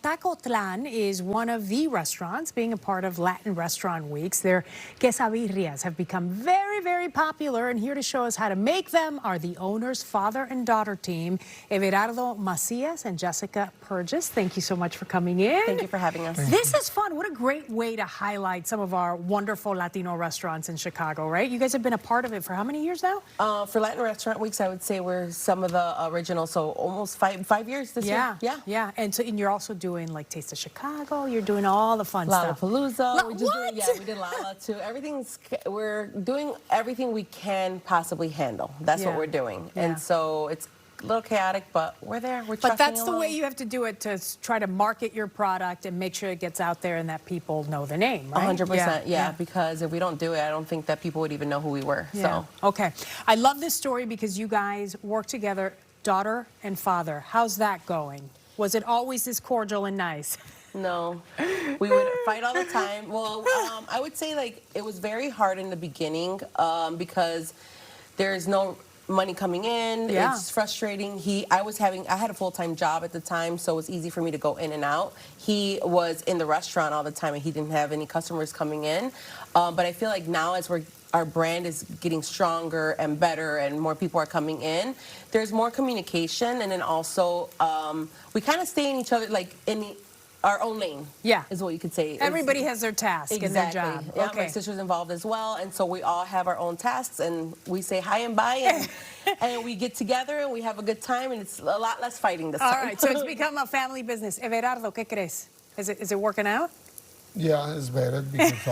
Tacotlan is one of the restaurants being a part of Latin Restaurant Weeks. Their quesadillas have become very, very popular, and here to show us how to make them are the owner's father and daughter team, Everardo Macias and Jessica Purgis. Thank you so much for coming in. Thank you for having us. This is fun. What a great way to highlight some of our wonderful Latino restaurants in Chicago, right? You guys have been a part of it for how many years now? For Latin Restaurant Weeks, I would say we're some of the originals, so almost five years this year. Yeah. And you're also doing like Taste of Chicago. You're doing all the fun stuff. Lollapalooza. What? We did Lala too. We're doing everything we can possibly handle. That's what we're doing. Yeah. And so it's a little chaotic, but we're there. We're But that's the along. way you have to do it, to try to market your product and make sure it gets out there and that people know the name, right? 100%, yeah, because if we don't do it, I don't think that people would even know who we were. Yeah. So Okay. I love this story because you guys work together, daughter and father. How's that going? Was it always this cordial and nice? No, we would fight all the time. Well, I would say like it was very hard in the beginning because there's no money coming in. Yeah. It's frustrating. I had a full-time job at the time, so it was easy for me to go in and out. He was in the restaurant all the time, and he didn't have any customers coming in. But I feel like now as our brand is getting stronger and better and more people are coming in, there's more communication, and then also we kind of stay in each other, like in our own lane. Yeah. Is what you could say. Everybody has their task and their job. Yeah, Okay. my sister's involved as well, and so we all have our own tasks, and we say hi and bye, and we get together and we have a good time, and it's a lot less fighting this time. All right, so it's become a family business. Everardo, ¿qué crees? Is it working out? Yeah, it's better because,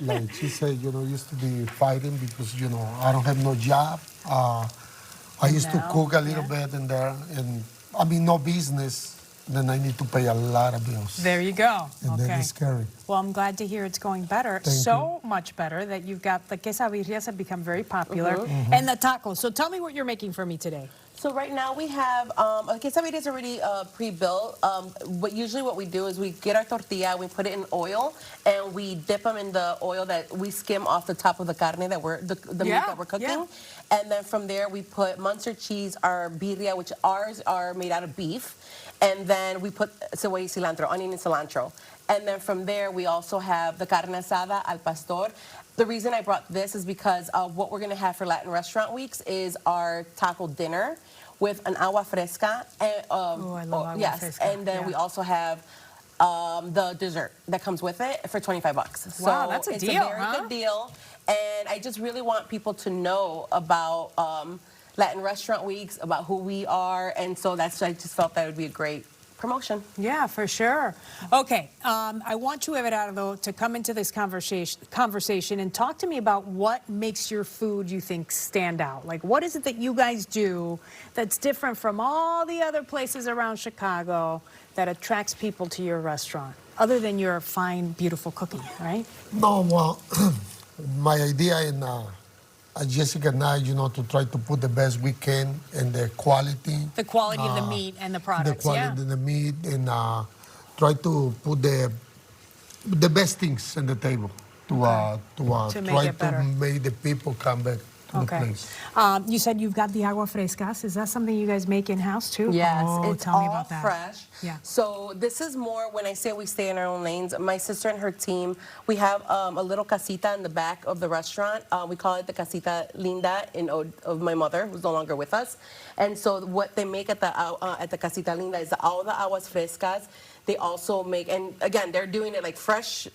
like she said, used to be fighting because, I don't have no job. I used to cook a little bit in there, and I mean, no business. Then I need to pay a lot of bills. There you go. And then it's scary. Well, I'm glad to hear it's going better. Thank much better that you've got the quesadillas have become very popular, and the tacos. So tell me what you're making for me today. So right now we have, quesadillas already pre-built, but usually what we do is we get our tortilla, we put it in oil, and we dip them in the oil that we skim off the top of the carne the meat that we're cooking. Yeah. And then from there we put Munster cheese, our birria, which ours are made out of beef, and then we put cebolla y cilantro, onion and cilantro. And then from there we also have the carne asada al pastor. The reason I brought this is because what we're going to have for Latin Restaurant Weeks is our taco dinner with an agua fresca. And, I love agua fresca. And then we also have the dessert that comes with it for $25. Wow, so that's a it's deal, a very good deal. And I just really want people to know about Latin Restaurant Weeks, about who we are. And so I just felt that would be a great promotion. Yeah, for sure. Okay, I want you, Everardo, to come into this conversation and talk to me about what makes your food, you think, stand out. Like, what is it that you guys do that's different from all the other places around Chicago that attracts people to your restaurant, other than your fine, beautiful cooking, right? No, well, my idea in Jessica and I, to try to put the best we can in the quality. The quality of the meat and the products, The quality of the meat, and try to put the best things on the table to make it better. make the people come back to the place. You said you've got the agua frescas. Is that something you guys make in-house too? Yes, oh, it's tell me all about that. fresh. Yeah. So this is more, when I say we stay in our own lanes, my sister and her team, we have a little casita in the back of the restaurant. We call it the Casita Linda in ode of my mother, who's no longer with us. And so what they make at the Casita Linda is all the aguas frescas. They also make, and again, they're doing it like fresh,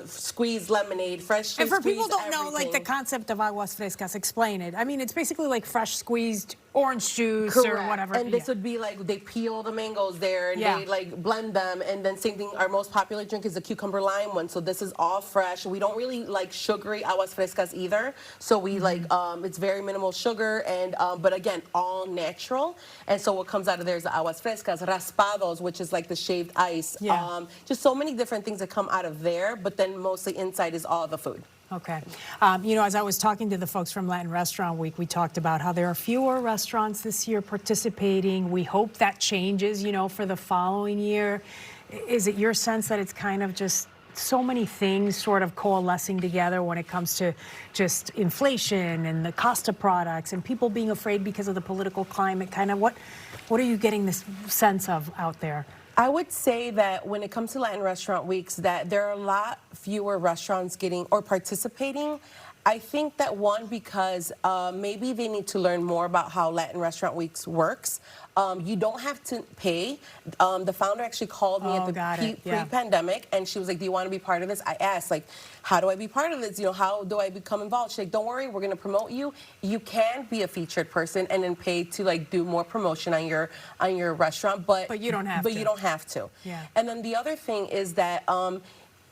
squeezed lemonade, fresh. And for people who don't everything. know, like the concept of aguas frescas, explain it. I mean, it's basically like fresh squeezed orange juice or whatever. And this would be like they peel the mangoes there and they like blend them, and then same thing. Our most popular drink is the cucumber lime one. So this is all fresh. We don't really like sugary aguas frescas either. So we like it's very minimal sugar and but again all natural. And so what comes out of there is the aguas frescas, raspados, which is like the shaved ice. Yeah. Just so many different things that come out of there. But then mostly inside is all the food. Okay. As I was talking to the folks from Latin Restaurant Week, we talked about how there are fewer restaurants this year participating. We hope that changes, for the following year. Is it your sense that it's kind of just so many things sort of coalescing together when it comes to just inflation and the cost of products and people being afraid because of the political climate? Kind of what are you getting this sense of out there? I would say that when it comes to Latin Restaurant Weeks, that there are a lot fewer restaurants getting or participating. I think that one, because maybe they need to learn more about how Latin Restaurant Weeks works. You don't have to pay. The founder actually called me Oh, at got the it. Yeah. pre-pandemic, and she was like, "Do you want to be part of this?" I asked, like, "How do I be part of this? You know, how do I become involved?" She's like, "Don't worry, we're going to promote you. You can be a featured person and then pay to like do more promotion on your restaurant, But you don't have But to. you don't have to." Yeah. And then the other thing is that.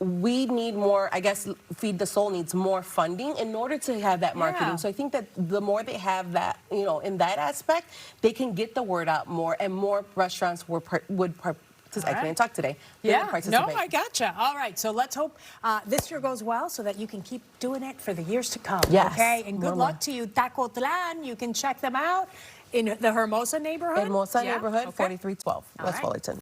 We need more, I guess, Feed the Soul needs more funding in order to have that marketing. Yeah. So I think that the more they have that, you know, in that aspect, they can get the word out more and more restaurants would I right. can't talk today. They would Yeah, no, participate. I gotcha. All right, so let's hope this year goes well so that you can keep doing it for the years to come. Yes. Okay, and good More. luck to you, Tacotlan. You can check them out in the Hermosa neighborhood. Hermosa Yeah? neighborhood, Okay. 4312, All West right. Fullerton.